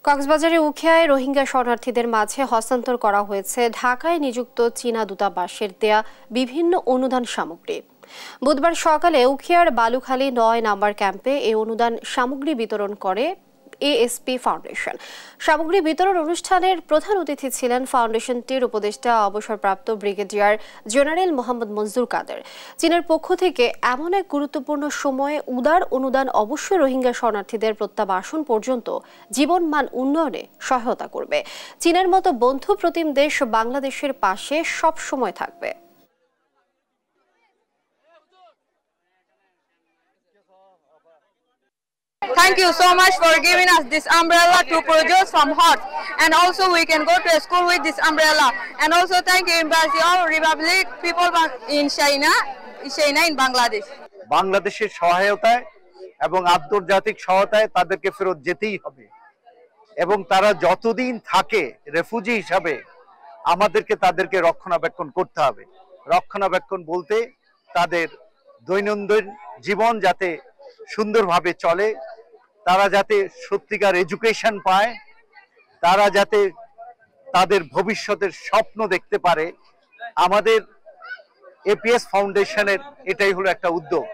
কক্সবাজারে উখিয়ায় রোহিঙ্গা শরণার্থীদের মাঝে হস্তান্তর করা হয়েছে ঢাকায় নিযুক্ত চীনা দূতাবাসের দেয়া বিভিন্ন অনুদান সামগ্রী। বুধবার সকালে উখিয়ার বালুখালী ৯ নম্বর ক্যাম্পে এই অনুদান সামগ্রী বিতরণ করে এএসপি ফাউন্ডেশন। সামগ্রী বিতরণ অনুষ্ঠানের প্রধান অতিথি ছিলেন ফাউন্ডেশনটির উপদেষ্টা অবসরপ্রাপ্ত ব্রিগেডিয়ার জেনারেল মোহাম্মদ মনজুর কাদের। চীনের পক্ষ থেকে এমন এক গুরুত্বপূর্ণ সময়ে উদার অনুদান অবশ্যই রোহিঙ্গা শরণার্থীদের প্রত্যাবাসন পর্যন্ত জীবনমান উন্নয়নে সহায়তা করবে। চীনের মতো বন্ধু প্রতিম দেশ বাংলাদেশের পাশে সব সময় থাকবে। Thank you so much for giving us this umbrella to produce from hot, and also we can go to a school with this umbrella. And also thank you Embassy of Republic people in China in Bangladesh. বাংলাদেশের সহায়তায় এবং আন্তর্জাতিক সহায়তায় তাদেরকে ফেরত যেতেই হবে, এবং তারা যতদিন থাকে রেফুজি হিসাবে আমাদেরকে তাদেরকে রক্ষণাবেক্ষণ করতে হবে। রক্ষণাবেক্ষণ বলতে তাদের দৈনন্দিন জীবন যাতে সুন্দরভাবে চলে, তারা যাতে সত্যিকার এডুকেশন পায়, তারা যাতে তাদের ভবিষ্যতের স্বপ্ন দেখতে পারে। আমাদের এপিএস ফাউন্ডেশনের এটাই হলো একটা উদ্যোগ।